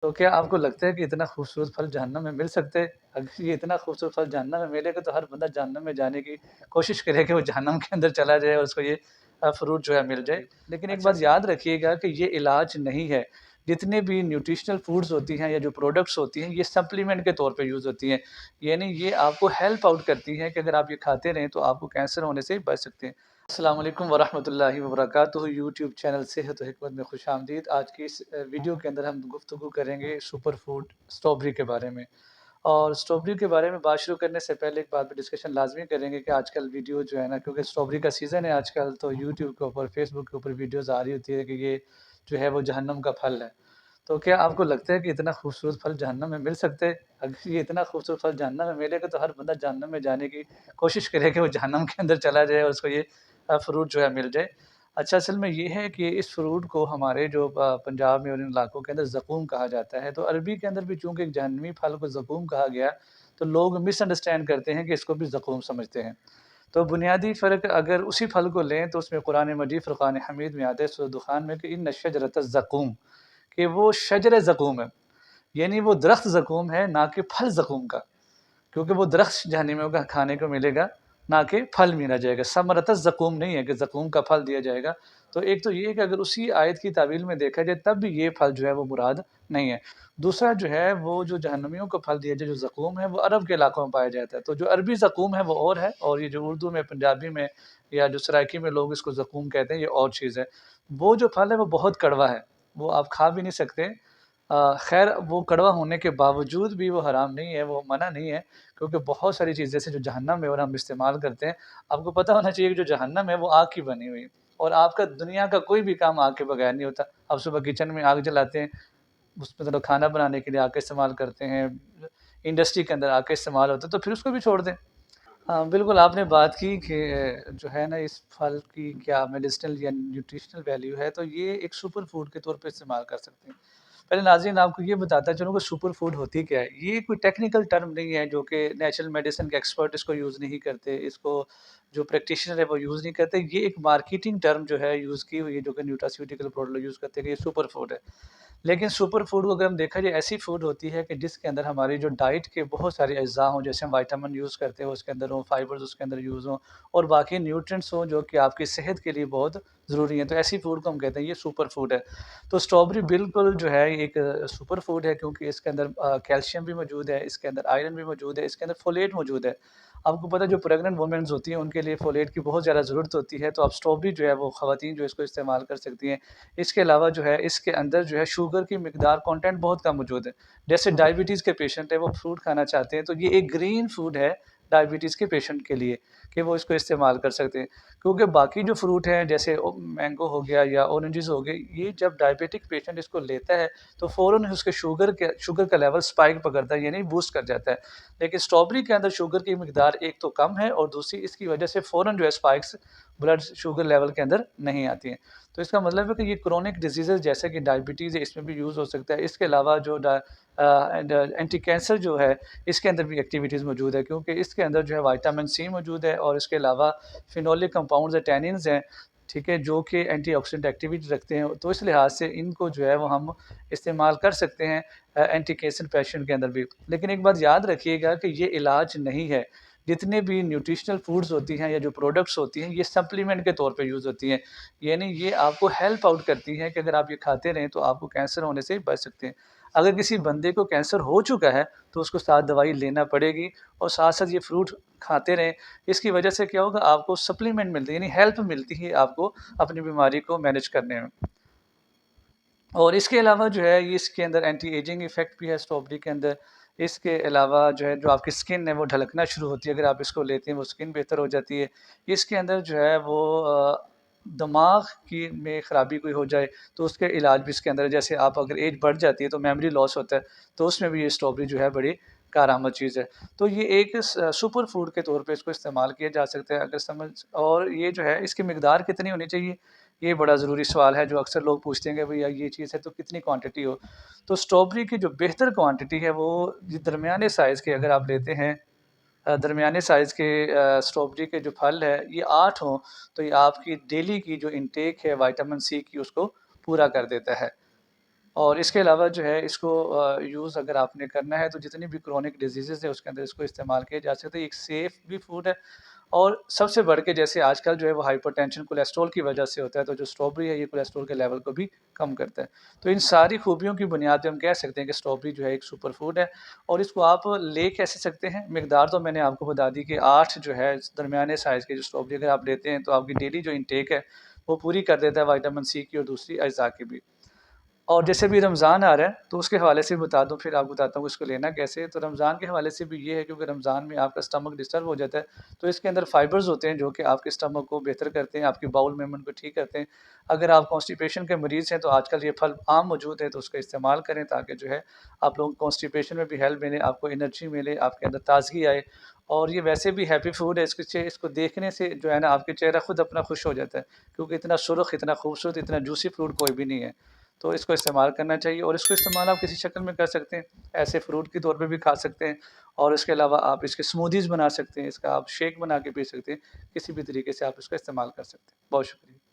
तो क्या आपको लगता है कि इतना खूबसूरत फल जहन्नम में मिल सकते हैं? अगर ये इतना खूबसूरत फल जहन्नम में मिलेगा तो हर बंदा जहन्नम में जाने की कोशिश करे कि वो जहन्नम के अंदर चला जाए और उसको ये फ्रूट जो है मिल जाए। लेकिन एक अच्छा बात स याद रखिएगा कि ये इलाज नहीं है। जितने भी न्यूट्रिशनल फूड्स होती हैं या जो प्रोडक्ट्स होती हैं, ये सप्लीमेंट के तौर पे यूज़ होती हैं। यानी ये आपको हेल्प आउट करती हैं कि अगर आप ये खाते रहें तो आपको कैंसर होने से बच सकते हैं। अस्सलाम वालेकुम वरहमतुल्लाहि वबरकातुहू। यूट्यूब चैनल सेहत व हिकमत में खुशामदीद। आज की इस वीडियो के अंदर हम गुफ्तगू करेंगे सुपर फूड स्ट्रॉबेरी के बारे में। और स्ट्रॉबेरी के बारे में बात शुरू करने से पहले एक बात पे डिस्कशन लाज़मी करेंगे कि आजकल वीडियो जो है ना, क्योंकि स्ट्रॉबेरी का सीज़न है आजकल, तो यूट्यूब के ऊपर, फेसबुक के ऊपर वीडियोज़ आ रही होती है कि ये जो है वो जहन्नम का फल है। तो क्या आपको लगता है कि इतना खूबसूरत फल जहन्नम में मिल सकते हैं? अगर ये इतना खूबसूरत फल जहन्नम में मिलेगा तो हर बंदा जहन्नम में जाने की कोशिश करे कि वो जहन्नम के अंदर चला जाए और उसको ये फ्रूट जो है मिल जाए। अच्छा, असल में ये है कि इस फ्रूट को हमारे जो पंजाब में और इन इलाकों के अंदर ज़क़ूम कहा जाता है। तो अरबी के अंदर भी चूँकि एक जहन्नमी फल को ज़क़ूम कहा गया, तो लोग मिसअंडरस्टैंड करते हैं कि इसको भी ज़क़ूम समझते हैं। तो बुनियादी फ़र्क अगर उसी फल को लें तो उसमें कुरान मजीद फ़ुरक़ान हमीद में आता है सूरह दुख़ान में कि इन्न शजरत ज़क़ूम, कि वो शजर ज़क़ूम है। यानी वो दरख़्त ज़क़ूम है, ना कि फल ज़क़ूम का। क्योंकि वो दरख़्त जहन्नमियों का खाने को मिलेगा, ना कि फल मिला जाएगा। समरत ज़क़ूम नहीं है कि ज़क़ूम का फल दिया जाएगा। तो एक तो ये है कि अगर उसी आयत की तावील में देखा जाए तब भी ये फल जो है वो मुराद नहीं है। दूसरा जो है वो जो जहन्नमियों को फल दिया जाए, जो ज़क़ूम है, वो अरब के इलाकों में पाया जाता है। तो जो अरबी ज़क़ूम है वो और है, और ये जो उर्दू में, पंजाबी में या जो सराइकी में लोग इसको ज़क़ूम कहते हैं, ये और चीज़ है। वो जो फल है वो बहुत कड़वा है, वो आप खा भी नहीं सकते। ख़ैर वो कड़वा होने के बावजूद भी वो हराम नहीं है, वो मना नहीं है, क्योंकि बहुत सारी चीज़ जैसे जो जहन्नम है और हम इस्तेमाल करते हैं, आपको पता होना चाहिए कि जो जहन्नम है वो आग की बनी हुई है और आपका दुनिया का कोई भी काम आग के बगैर नहीं होता। आप सुबह किचन में आग जलाते हैं, उसमें मतलब खाना बनाने के लिए आग का इस्तेमाल करते हैं, इंडस्ट्री के अंदर आग का इस्तेमाल होता है, तो फिर उसको भी छोड़ दें। हाँ, बिल्कुल आपने बात की कि जो है ना, इस फल की क्या मेडिसिनल या न्यूट्रिशनल वैल्यू है, तो ये एक सुपर फूड के तौर पे इस्तेमाल कर सकते हैं। पहले नाज़रीन आपको ये बताता चलूँ कि सुपर फूड होती क्या है? ये कोई टेक्निकल टर्म नहीं है जो कि नेचुरल मेडिसिन के एक्सपर्ट इसको यूज़ नहीं करते, इसको जो प्रैक्टिशनर है वो यूज़ नहीं करते। ये एक मार्केटिंग टर्म जो है यूज़ की हुई है, जो कि न्यूट्रास्यूटिकल प्रोडक्ट लोग यूज़ करते हैं कि ये सुपर फूड है। लेकिन सुपर फूड को अगर हम देखा जाए, ऐसी फूड होती है कि जिसके अंदर हमारी जो डाइट के बहुत सारे अज़्ज़ा हों, जैसे हम विटामिन यूज़ करते हैं उसके अंदर हों, फाइबर्स उसके अंदर यूज़ हों और बाकी न्यूट्रिएंट्स हों जो कि आपकी सेहत के लिए बहुत ज़रूरी हैं। तो ऐसी फूड को हम कहते हैं ये सुपर फूड है। तो स्ट्रॉबेरी बिल्कुल जो है एक सुपर फूड है, क्योंकि इसके अंदर कैल्शियम भी मौजूद है, इसके अंदर आयरन भी मौजूद है, इसके अंदर फोलेट मौजूद है। आपको पता है जो प्रेग्नेंट वुमेन्स होती हैं उनके लिए फोलेट की बहुत ज़्यादा ज़रूरत होती है, तो आप स्ट्रॉबेरी जो है वो ख़वातीन जो इसको इस्तेमाल कर सकती हैं। इसके अलावा जो है इसके अंदर जो है शुगर की मिकदार कंटेंट बहुत कम मौजूद है। जैसे डायबिटीज़ के पेशेंट हैं, वो फ्रूट खाना चाहते हैं, तो ये एक ग्रीन फूड है डायबिटीज़ के पेशेंट के लिए कि वो इसको इस्तेमाल कर सकते हैं। क्योंकि बाकी जो फ्रूट हैं जैसे मैंगो हो गया या ऑरेंजेस हो गए, ये जब डायबिटिक पेशेंट इसको लेता है तो फ़ौरन उसके शुगर का लेवल स्पाइक पकड़ता है, यानी बूस्ट कर जाता है। लेकिन स्ट्रॉबेरी के अंदर शुगर की मिकदार एक तो कम है और दूसरी इसकी वजह से फ़ौरन जो है स्पाइक्स ब्लड शुगर लेवल के अंदर नहीं आती हैं। तो इसका मतलब है कि ये क्रोनिक डिजीज़ेज़ जैसे कि डायबिटीज़ है, इसमें भी यूज़ हो सकता है। इसके अलावा जो एंटी कैंसर जो है, इसके अंदर भी एक्टिविटीज़ मौजूद है, क्योंकि इसके अंदर जो है विटामिन सी मौजूद है और इसके अलावा फिनोलिक कंपाउंड्स हैं, टैनिन्स हैं, ठीक है, जो कि एंटीऑक्सीडेंट एक्टिविटी रखते हैं। तो इस लिहाज से इनको जो है वो हम इस्तेमाल कर सकते हैं एंटी कैंसर पेशेंट के अंदर भी। लेकिन एक बात याद रखिएगा कि ये इलाज नहीं है। जितने भी न्यूट्रिशनल फूड्स होती हैं या जो प्रोडक्ट्स होती हैं, ये सप्लीमेंट के तौर पे यूज़ होती हैं। यानी ये आपको हेल्प आउट करती हैं कि अगर आप ये खाते रहें तो आपको कैंसर होने से बच सकते हैं। अगर किसी बंदे को कैंसर हो चुका है तो उसको साथ दवाई लेना पड़ेगी और साथ-साथ ये फ्रूट खाते रहें। इसकी वजह से क्या होगा, आपको सप्लीमेंट मिलती है, यानी हेल्प मिलती है आपको अपनी बीमारी को मैनेज करने में। और इसके अलावा जो है ये इसके अंदर एंटी एजिंग इफ़ेक्ट भी है स्ट्रॉबेरी के अंदर। इसके अलावा जो है जो आपकी स्किन है वो ढलकना शुरू होती है, अगर आप इसको लेते हैं वो स्किन बेहतर हो जाती है। इसके अंदर जो है वो दिमाग की में ख़राबी कोई हो जाए तो उसके इलाज भी इसके अंदर है। जैसे आप अगर एज बढ़ जाती है तो मेमोरी लॉस होता है, तो उसमें भी ये स्ट्रॉबेरी जो है बड़ी कारआमद चीज़ है। तो ये एक सुपर फूड के तौर पे इसको इस्तेमाल किया जा सकता है, अगर समझ। और ये जो है इसकी मिकदार कितनी होनी चाहिए, ये बड़ा ज़रूरी सवाल है जो अक्सर लोग पूछते हैं कि भैया ये चीज़ है तो कितनी क्वांटिटी हो। तो स्ट्रॉबेरी की जो बेहतर क्वांटिटी है वो दरमियाने साइज़ के अगर आप लेते हैं, दरमियाने साइज़ के स्ट्रॉबेरी के जो फल है ये 8 हों, तो ये आपकी डेली की जो इनटेक है विटामिन सी की उसको पूरा कर देता है। और इसके अलावा जो है इसको यूज़ अगर आपने करना है तो जितनी भी क्रोनिक डिज़ीज़ेज़ है उसके अंदर इसको इस्तेमाल किया जा सकता है। एक सेफ़ भी फूड है और सबसे बढ़ के जैसे आजकल जो है वो हाइपरटेंशन कोलेस्ट्रॉल की वजह से होता है, तो जो स्ट्रॉबेरी है ये कोलेस्ट्रॉल के लेवल को भी कम करता है। तो इन सारी खूबियों की बुनियाद पे हम कह सकते हैं कि स्ट्रॉबेरी जो है एक सुपर फूड है और इसको आप ले कैसे सकते हैं? मिकदार तो मैंने आपको बता दी कि 8 जो है दरमियाने साइज़ के जो स्ट्रॉबेरी अगर आप लेते हैं तो आपकी डेली जो इंटेक है, वो पूरी कर देता है विटामिन सी की और दूसरी अज़ा की भी। और जैसे अभी रमज़ान आ रहा है, तो उसके हवाले से बता दूँ फिर आपको बताता हूँ इसको लेना कैसे है। तो रमज़ान के हवाले से भी ये है क्योंकि रमज़ान में आपका स्टमक डिस्टर्ब हो जाता है, तो इसके अंदर फाइबर्स होते हैं जो कि आपके स्टमक को बेहतर करते हैं, आपकी बाउल मूवमेंट को ठीक करते हैं। अगर आप कॉन्स्टिपेशन के मरीज़ हैं, तो आजकल ये फल आम मौजूद है, तो उसका इस्तेमाल करें ताकि जो है आप लोगों को कॉन्स्टिपेशन में भी हेल्प मिले, आपको एनर्जी मिले, आपके अंदर ताज़गी आए। और ये वैसे भी हैप्पी फूड है, इसको देखने से जो है ना आपके चेहरा खुद अपना खुश हो जाता है, क्योंकि इतना सुर्ख़, इतना खूबसूरत, इतना जूसी फ्रूट कोई भी नहीं है। तो इसको इस्तेमाल करना चाहिए और इसको इस्तेमाल आप किसी शक्ल में कर सकते हैं। ऐसे फ्रूट के तौर पे भी खा सकते हैं और इसके अलावा आप इसके स्मूदीज़ बना सकते हैं, इसका आप शेक बना के पी सकते हैं। किसी भी तरीके से आप इसका इस्तेमाल कर सकते हैं। बहुत शुक्रिया।